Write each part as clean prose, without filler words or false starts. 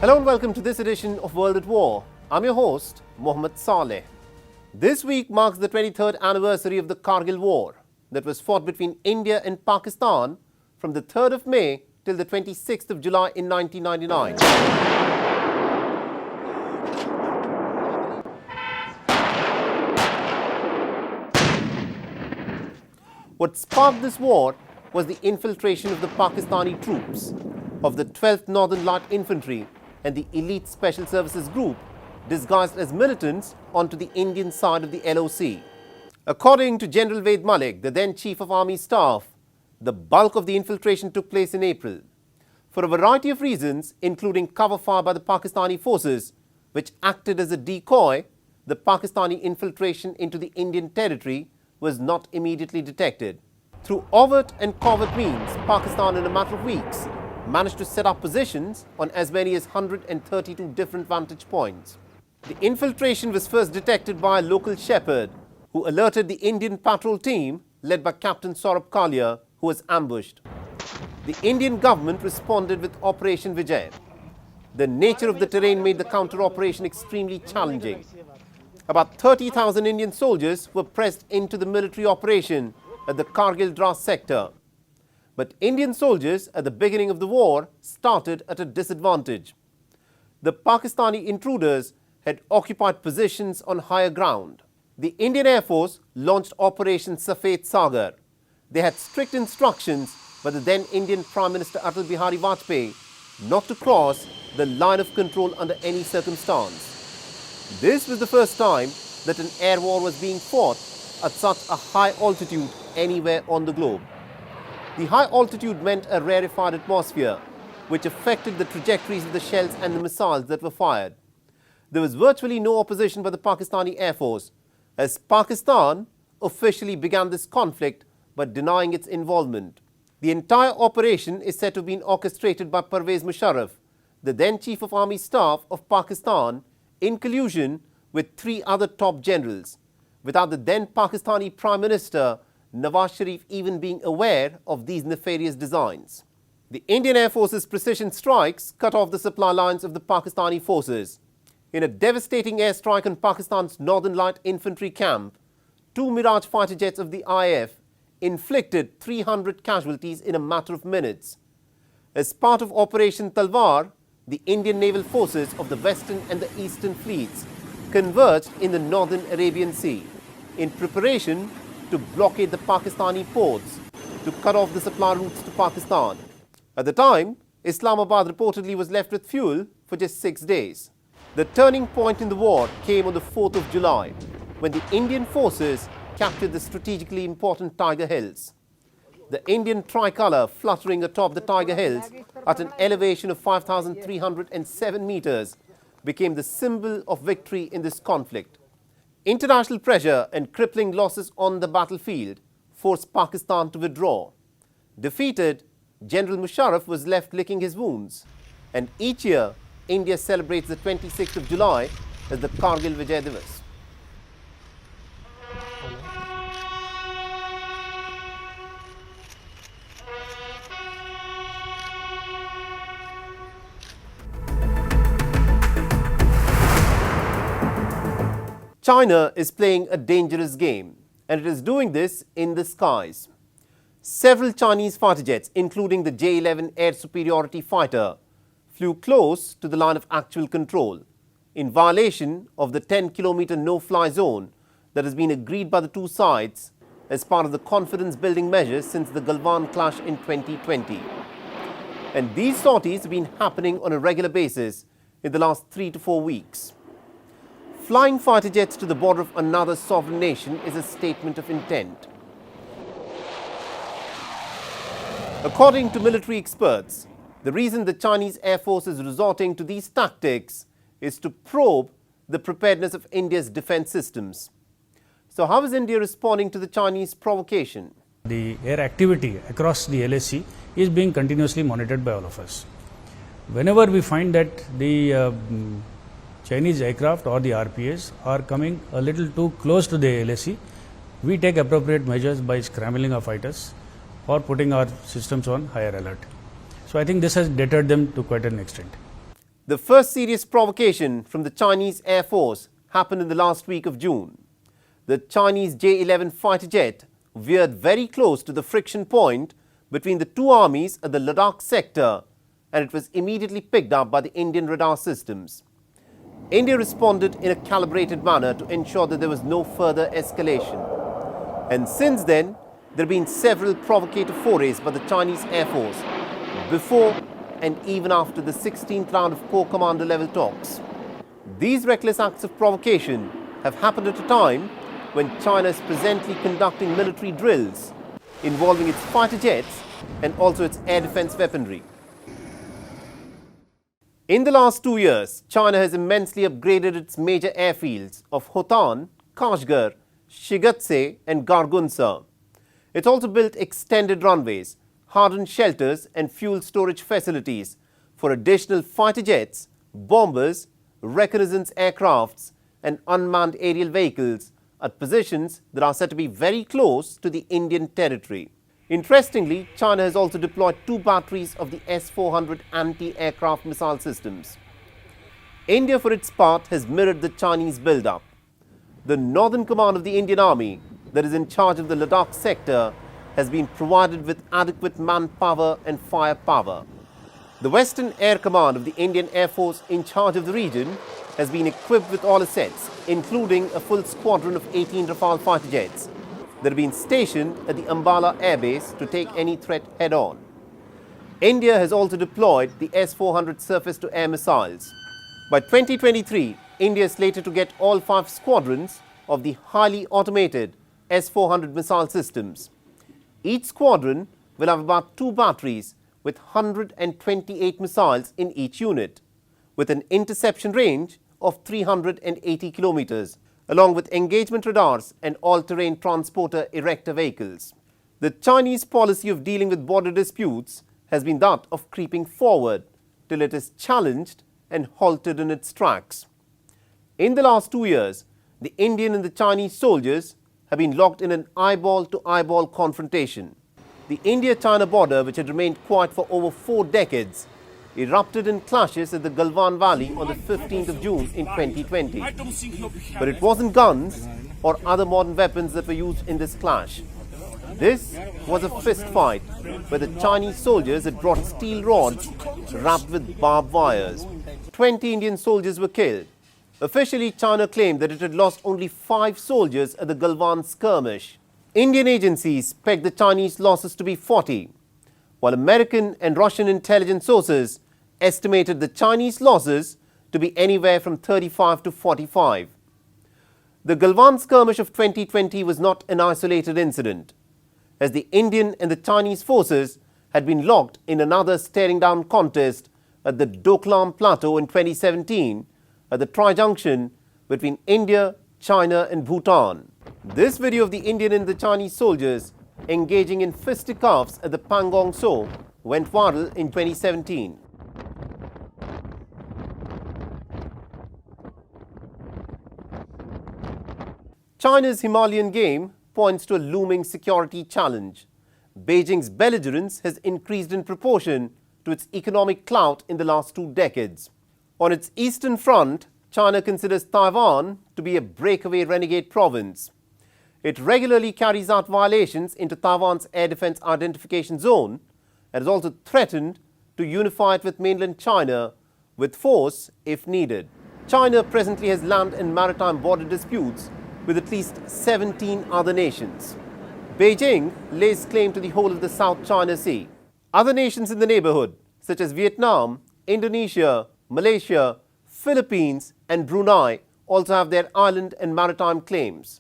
Hello and welcome to this edition of World at War. I'm your host, Mohammed Saleh. This week marks the 23rd anniversary of the Kargil War that was fought between India and Pakistan from the 3rd of May till the 26th of July in 1999. What sparked this war was the infiltration of the Pakistani troops of the 12th Northern Light Infantry and the Elite Special Services Group, disguised as militants, onto the Indian side of the LOC. According to General Ved Malik, the then Chief of Army Staff, the bulk of the infiltration took place in April. For a variety of reasons, including cover fire by the Pakistani forces, which acted as a decoy, the Pakistani infiltration into the Indian territory was not immediately detected. Through overt and covert means, Pakistan in a matter of weeks managed to set up positions on as many as 132 different vantage points. The infiltration was first detected by a local shepherd who alerted the Indian patrol team led by Captain Saurabh Kalia, who was ambushed. The Indian government responded with Operation Vijay. The nature of the terrain made the counter-operation extremely challenging. About 30,000 Indian soldiers were pressed into the military operation at the Kargil Dras sector. But Indian soldiers at the beginning of the war started at a disadvantage. The Pakistani intruders had occupied positions on higher ground. The Indian Air Force launched Operation Safed Sagar. They had strict instructions by the then Indian Prime Minister Atal Bihari Vajpayee not to cross the line of control under any circumstance. This was the first time that an air war was being fought at such a high altitude anywhere on the globe. The high altitude meant a rarefied atmosphere, which affected the trajectories of the shells and the missiles that were fired. There was virtually no opposition by the Pakistani Air Force, as Pakistan officially began this conflict by denying its involvement. The entire operation is said to have been orchestrated by Pervez Musharraf, the then Chief of Army Staff of Pakistan, in collusion with 3 other top generals, without the then Pakistani Prime Minister Nawaz Sharif even being aware of these nefarious designs. The Indian Air Force's precision strikes cut off the supply lines of the Pakistani forces. In a devastating airstrike on Pakistan's Northern Light Infantry camp, 2 Mirage fighter jets of the IAF inflicted 300 casualties in a matter of minutes. As part of Operation Talwar, the Indian naval forces of the Western and the Eastern fleets converged in the Northern Arabian Sea in preparation to blockade the Pakistani ports to cut off the supply routes to Pakistan. At the time, Islamabad reportedly was left with fuel for just 6 days. The turning point in the war came on the 4th of July, when the Indian forces captured the strategically important Tiger Hills. The Indian tricolour fluttering atop the Tiger Hills at an elevation of 5,307 meters became the symbol of victory in this conflict. International pressure and crippling losses on the battlefield forced Pakistan to withdraw. Defeated, General Musharraf was left licking his wounds. And each year, India celebrates the 26th of July as the Kargil Vijay Divas. China is playing a dangerous game, and it is doing this in the skies. Several Chinese fighter jets, including the J-11 air superiority fighter, flew close to the line of actual control, in violation of the 10-kilometer no-fly zone that has been agreed by the two sides as part of the confidence-building measures since the Galwan clash in 2020. And these sorties have been happening on a regular basis in the last 3 to 4 weeks. Flying fighter jets to the border of another sovereign nation is a statement of intent. According to military experts, the reason the Chinese Air Force is resorting to these tactics is to probe the preparedness of India's defense systems. So how is India responding to the Chinese provocation? The air activity across the LAC is being continuously monitored by all of us. Whenever we find that the Chinese aircraft or the RPAs are coming a little too close to the LAC, we take appropriate measures by scrambling our fighters or putting our systems on higher alert. So I think this has deterred them to quite an extent. The first serious provocation from the Chinese Air Force happened in the last week of June. The Chinese J-11 fighter jet veered very close to the friction point between the two armies at the Ladakh sector, and it was immediately picked up by the Indian radar systems. India responded in a calibrated manner to ensure that there was no further escalation. And since then, there have been several provocative forays by the Chinese Air Force before and even after the 16th round of Corps Commander level talks. These reckless acts of provocation have happened at a time when China is presently conducting military drills involving its fighter jets and also its air defense weaponry. In the last 2 years, China has immensely upgraded its major airfields of Hotan, Kashgar, Shigatse and Gargunsa. It also built extended runways, hardened shelters and fuel storage facilities for additional fighter jets, bombers, reconnaissance aircrafts and unmanned aerial vehicles at positions that are said to be very close to the Indian territory. Interestingly, China has also deployed 2 batteries of the S-400 anti-aircraft missile systems. India, for its part, has mirrored the Chinese build-up. The Northern Command of the Indian Army, that is in charge of the Ladakh sector, has been provided with adequate manpower and firepower. The Western Air Command of the Indian Air Force, in charge of the region, has been equipped with all assets, including a full squadron of 18 Rafale fighter jets that have been stationed at the Ambala Air Base to take any threat head-on. India has also deployed the S-400 surface-to-air missiles. By 2023, India is slated to get all 5 squadrons of the highly automated S-400 missile systems. Each squadron will have about 2 batteries with 128 missiles in each unit, with an interception range of 380 kilometers, along with engagement radars and all-terrain transporter erector vehicles. The Chinese policy of dealing with border disputes has been that of creeping forward till it is challenged and halted in its tracks. In the last 2 years, the Indian and the Chinese soldiers have been locked in an eyeball-to-eyeball confrontation. The India-China border, which had remained quiet for over 4 decades, erupted in clashes at the Galwan Valley on the 15th of June in 2020. But it wasn't guns or other modern weapons that were used in this clash. This was a fist fight where the Chinese soldiers had brought steel rods wrapped with barbed wires. 20 Indian soldiers were killed. Officially, China claimed that it had lost only 5 soldiers at the Galwan skirmish. Indian agencies pegged the Chinese losses to be 40, while American and Russian intelligence sources estimated the Chinese losses to be anywhere from 35 to 45. The Galwan skirmish of 2020 was not an isolated incident, as the Indian and the Chinese forces had been locked in another staring-down contest at the Doklam Plateau in 2017 at the tri-junction between India, China and Bhutan. This video of the Indian and the Chinese soldiers engaging in fisticuffs at the Pangong Tso went viral in 2017. China's Himalayan game points to a looming security challenge. Beijing's belligerence has increased in proportion to its economic clout in the last 2 decades. On its eastern front, China considers Taiwan to be a breakaway renegade province. It regularly carries out violations into Taiwan's air defense identification zone and has also threatened to unify it with mainland China with force if needed. China presently has land and maritime border disputes with at least 17 other nations. Beijing lays claim to the whole of the South China Sea. Other nations in the neighborhood, such as Vietnam, Indonesia, Malaysia, Philippines and Brunei, also have their island and maritime claims.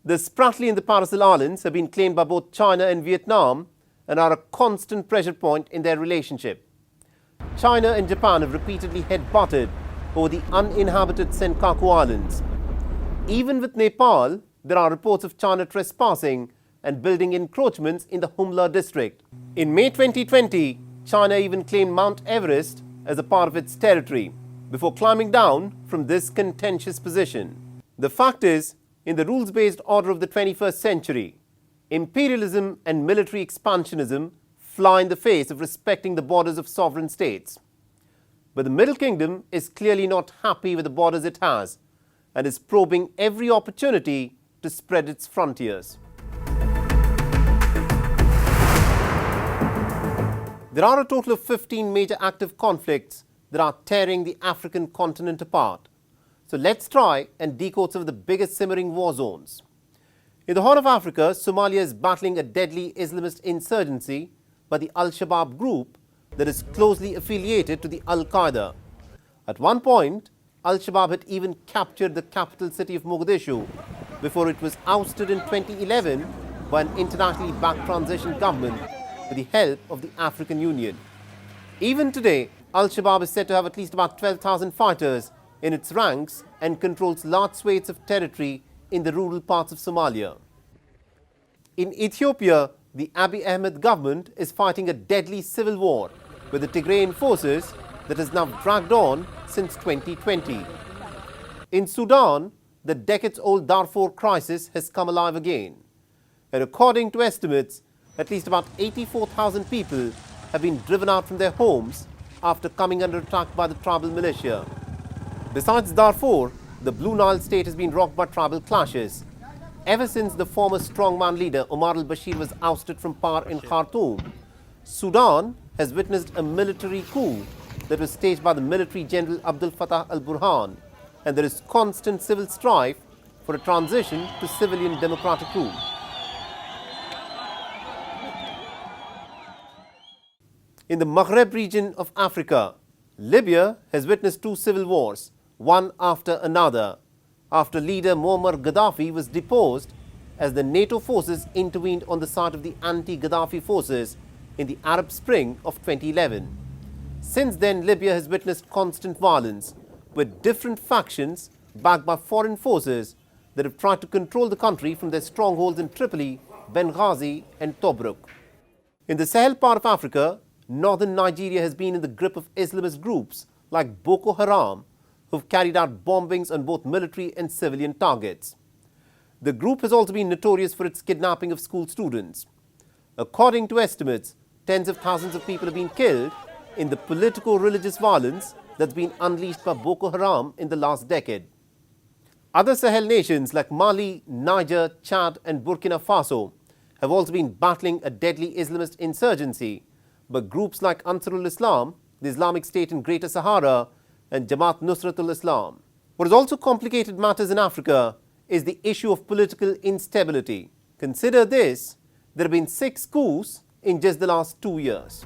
The Spratly and the Paracel Islands have been claimed by both China and Vietnam and are a constant pressure point in their relationship. China and Japan have repeatedly head-butted over the uninhabited Senkaku Islands. Even with Nepal, there are reports of China trespassing and building encroachments in the Humla district. In May 2020, China even claimed Mount Everest as a part of its territory before climbing down from this contentious position. The fact is, in the rules-based order of the 21st century, imperialism and military expansionism fly in the face of respecting the borders of sovereign states. But the Middle Kingdom is clearly not happy with the borders it has and is probing every opportunity to spread its frontiers. There are a total of 15 major active conflicts that are tearing the African continent apart. So let's try and decode some of the biggest simmering war zones. In the Horn of Africa, Somalia is battling a deadly Islamist insurgency by the Al-Shabaab group that is closely affiliated to the Al-Qaeda. At one point, Al-Shabaab had even captured the capital city of Mogadishu before it was ousted in 2011 by an internationally backed transition government with the help of the African Union. Even today, Al-Shabaab is said to have at least about 12,000 fighters in its ranks and controls large swathes of territory in the rural parts of Somalia. In Ethiopia, the Abiy Ahmed government is fighting a deadly civil war with the Tigrayan forces that has now dragged on since 2020. In Sudan, the decades-old Darfur crisis has come alive again. And according to estimates, at least about 84,000 people have been driven out from their homes after coming under attack by the tribal militia. Besides Darfur, the Blue Nile state has been rocked by tribal clashes. Ever since the former strongman leader Omar al-Bashir was ousted from power in Khartoum, Sudan has witnessed a military coup that was staged by the military general Abdel Fattah al-Burhan, and there is constant civil strife for a transition to civilian democratic rule. In the Maghreb region of Africa, Libya has witnessed two civil wars, one after another, after leader Muammar Gaddafi was deposed as the NATO forces intervened on the side of the anti-Gaddafi forces in the Arab Spring of 2011. Since then, Libya has witnessed constant violence, with different factions backed by foreign forces that have tried to control the country from their strongholds in Tripoli, Benghazi and Tobruk. In the Sahel part of Africa, northern Nigeria has been in the grip of Islamist groups like Boko Haram, who've carried out bombings on both military and civilian targets. The group has also been notorious for its kidnapping of school students. According to estimates, tens of thousands of people have been killed in the politico-religious violence that's been unleashed by Boko Haram in the last decade. Other Sahel nations like Mali, Niger, Chad and Burkina Faso have also been battling a deadly Islamist insurgency, but groups like Ansarul Islam, the Islamic State in Greater Sahara and Jamaat Nusratul Islam. What has also complicated matters in Africa is the issue of political instability. Consider this, there have been 6 coups in just the last 2 years.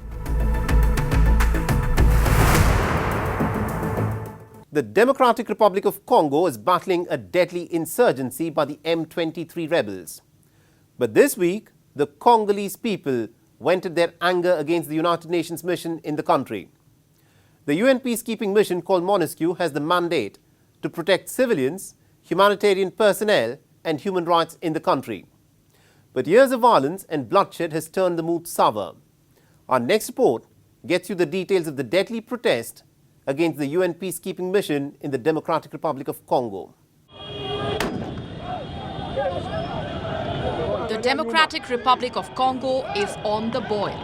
The Democratic Republic of Congo is battling a deadly insurgency by the M23 rebels. But this week, the Congolese people vented their anger against the United Nations mission in the country. The UN peacekeeping mission called MONUSCO has the mandate to protect civilians, humanitarian personnel and human rights in the country. But years of violence and bloodshed has turned the mood sour. Our next report gets you the details of the deadly protest against the UN peacekeeping mission in the Democratic Republic of Congo. The Democratic Republic of Congo is on the boil.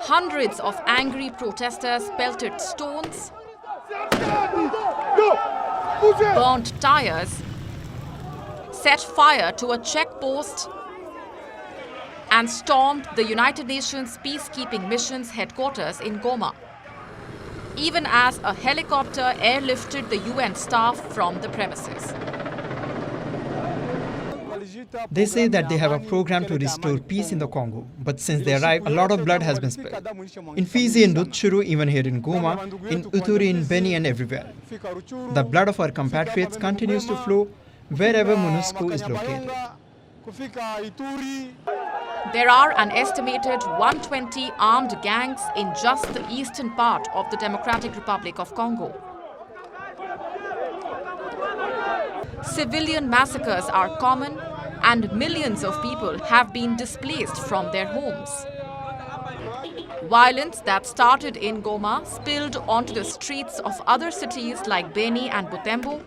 Hundreds of angry protesters pelted stones, burnt tires, set fire to a checkpost, and stormed the United Nations peacekeeping mission's headquarters in Goma, even as a helicopter airlifted the UN staff from the premises. They say that they have a program to restore peace in the Congo, but since they arrived, a lot of blood has been spilled. In Fizi and Rutshuru, even here in Goma, in Uturi, in Beni and everywhere. The blood of our compatriots continues to flow wherever MONUSCO is located. There are an estimated 120 armed gangs in just the eastern part of the Democratic Republic of Congo. Civilian massacres are common, and millions of people have been displaced from their homes. Violence that started in Goma spilled onto the streets of other cities like Beni and Butembo.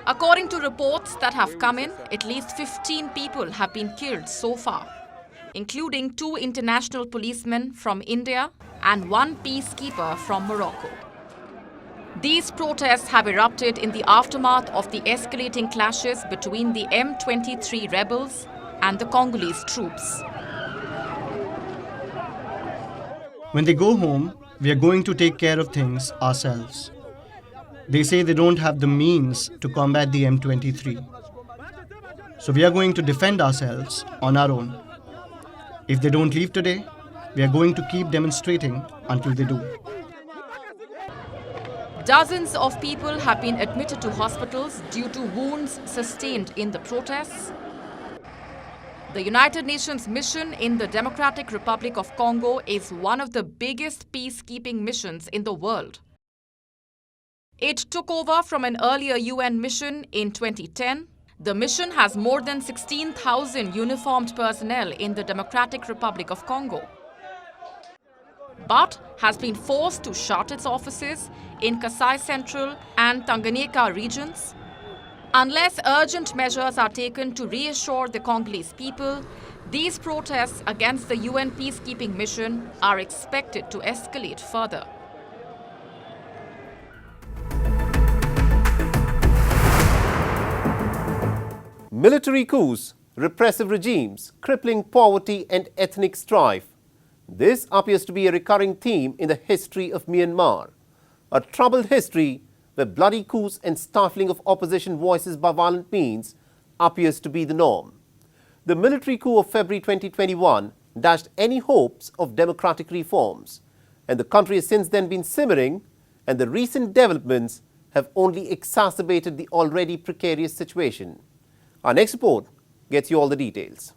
According to reports that have come in, at least 15 people have been killed so far. including 2 international policemen from India and 1 peacekeeper from Morocco. These protests have erupted in the aftermath of the escalating clashes between the M23 rebels and the Congolese troops. When they go home, we are going to take care of things ourselves. They say they don't have the means to combat the M23. So we are going to defend ourselves on our own. If they don't leave today, we are going to keep demonstrating until they do. Dozens of people have been admitted to hospitals due to wounds sustained in the protests. The United Nations mission in the Democratic Republic of Congo is one of the biggest peacekeeping missions in the world. It took over from an earlier UN mission in 2010. The mission has more than 16,000 uniformed personnel in the Democratic Republic of Congo, but has been forced to shut its offices in Kasai Central and Tanganyika regions. Unless urgent measures are taken to reassure the Congolese people, these protests against the UN peacekeeping mission are expected to escalate further. Military coups, repressive regimes, crippling poverty and ethnic strife. This appears to be a recurring theme in the history of Myanmar. A troubled history where bloody coups and stifling of opposition voices by violent means appears to be the norm. The military coup of February 2021 dashed any hopes of democratic reforms, and the country has since then been simmering, and the recent developments have only exacerbated the already precarious situation. Our next report gets you all the details.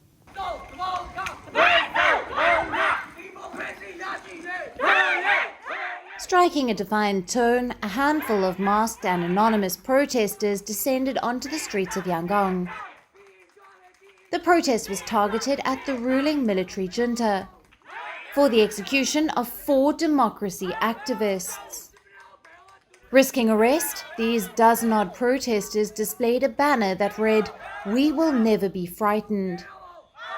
Striking a defiant tone, a handful of masked and anonymous protesters descended onto the streets of Yangon. The protest was targeted at the ruling military junta for the execution of 4 democracy activists. Risking arrest, these dozen-odd protesters displayed a banner that read, "We will never be frightened,"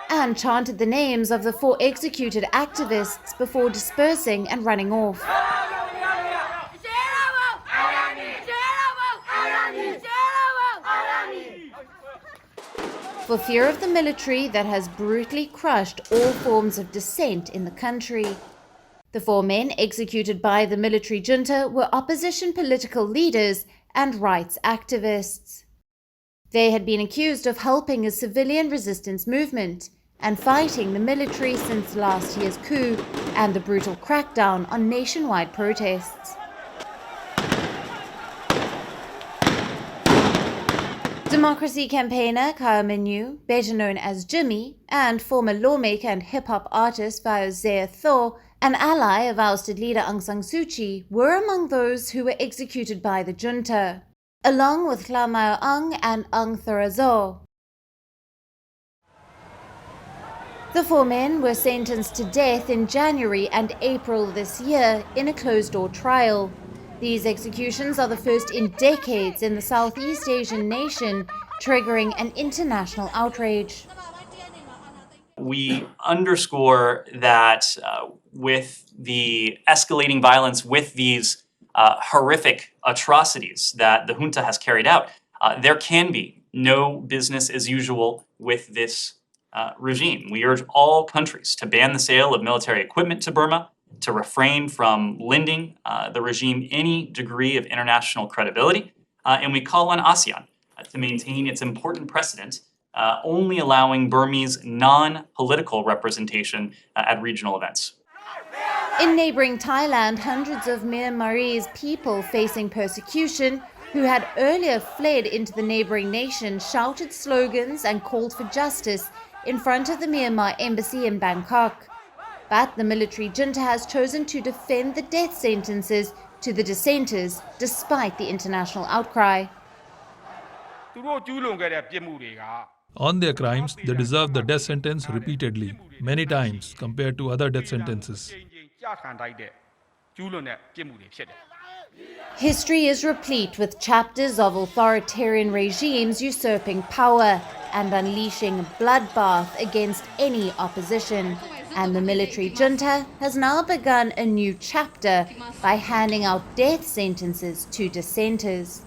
and chanted the names of the 4 executed activists before dispersing and running off. For fear of the military that has brutally crushed all forms of dissent in the country. The 4 men executed by the military junta were opposition political leaders and rights activists. They had been accused of helping a civilian resistance movement and fighting the military since last year's coup and the brutal crackdown on nationwide protests. Democracy campaigner Kyle Menu, better known as Jimmy, and former lawmaker and hip-hop artist Zea Thaw, an ally of ousted leader Aung San Suu Kyi, were among those who were executed by the junta, along with Klamao Aung and Aung Tharazo. The 4 men were sentenced to death in January and April this year in a closed-door trial. These executions are the first in decades in the Southeast Asian nation, triggering an international outrage. We underscore that with the escalating violence, with these horrific atrocities that the junta has carried out, there can be no business as usual with this regime. We urge all countries to ban the sale of military equipment to Burma, to refrain from lending the regime any degree of international credibility, and we call on ASEAN to maintain its important precedent, only allowing Burmese non-political representation at regional events. In neighboring Thailand, hundreds of Myanmarese people facing persecution who had earlier fled into the neighboring nation shouted slogans and called for justice in front of the Myanmar embassy in Bangkok. But the military junta has chosen to defend the death sentences to the dissenters despite the international outcry. On their crimes, they deserve the death sentence repeatedly, many times compared to other death sentences. History is replete with chapters of authoritarian regimes usurping power and unleashing a bloodbath against any opposition. And the military junta has now begun a new chapter by handing out death sentences to dissenters.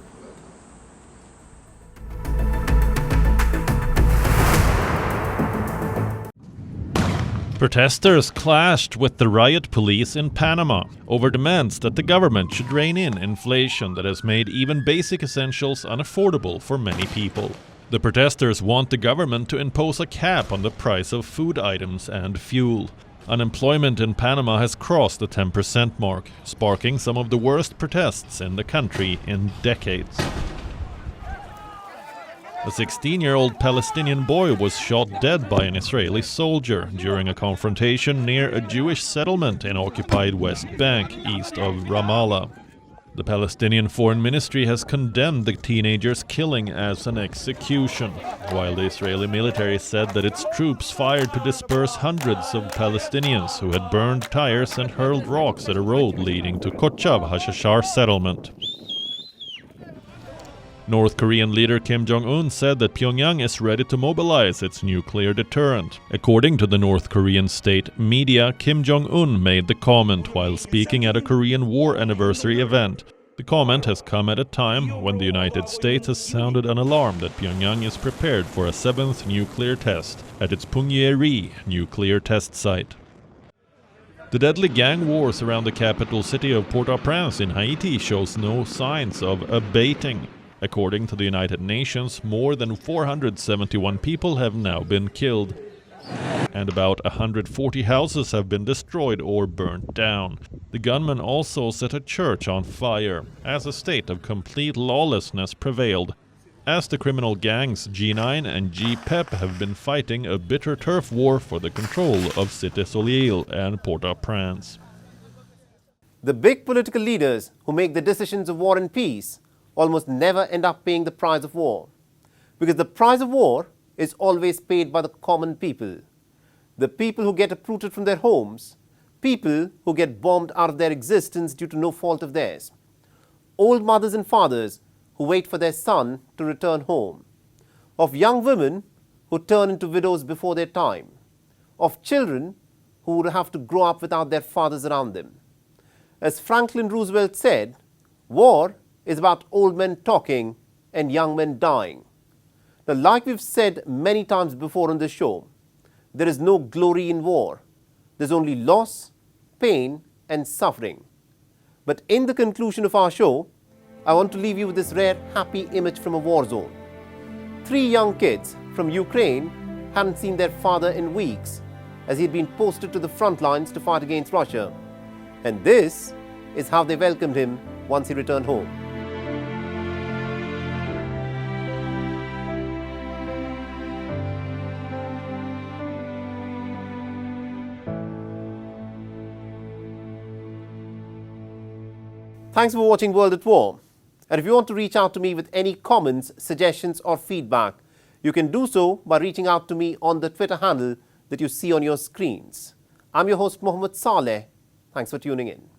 Protesters clashed with the riot police in Panama over demands that the government should rein in inflation that has made even basic essentials unaffordable for many people. The protesters want the government to impose a cap on the price of food items and fuel. Unemployment in Panama has crossed the 10% mark, sparking some of the worst protests in the country in decades. A 16-year-old Palestinian boy was shot dead by an Israeli soldier during a confrontation near a Jewish settlement in occupied West Bank, east of Ramallah. The Palestinian Foreign Ministry has condemned the teenager's killing as an execution, while the Israeli military said that its troops fired to disperse hundreds of Palestinians who had burned tires and hurled rocks at a road leading to Kochav Hashashar settlement. North Korean leader Kim Jong-un said that Pyongyang is ready to mobilize its nuclear deterrent. According to the North Korean state media, Kim Jong-un made the comment while speaking at a Korean War anniversary event. The comment has come at a time when the United States has sounded an alarm that Pyongyang is prepared for a 7th nuclear test at its Punggye-ri nuclear test site. The deadly gang wars around the capital city of Port-au-Prince in Haiti shows no signs of abating. According to the United Nations, more than 471 people have now been killed, and about 140 houses have been destroyed or burnt down. The gunmen also set a church on fire, as a state of complete lawlessness prevailed, as the criminal gangs G9 and G-PEP have been fighting a bitter turf war for the control of Cité Soleil and Port-au-Prince. The big political leaders who make the decisions of war and peace almost never end up paying the price of war, because the price of war is always paid by the common people. The people who get uprooted from their homes, people who get bombed out of their existence due to no fault of theirs, old mothers and fathers who wait for their son to return home, of young women who turn into widows before their time, of children who would have to grow up without their fathers around them. As Franklin Roosevelt said, war is about old men talking and young men dying. Now, like we've said many times before on this show, there is no glory in war. There's only loss, pain, and suffering. But in the conclusion of our show, I want to leave you with this rare happy image from a war zone. 3 young kids from Ukraine hadn't seen their father in weeks, as he'd been posted to the front lines to fight against Russia. And this is how they welcomed him once he returned home. Thanks for watching World at War. And if you want to reach out to me with any comments, suggestions or feedback, you can do so by reaching out to me on the Twitter handle that you see on your screens. I'm your host Mohammed Saleh. Thanks for tuning in.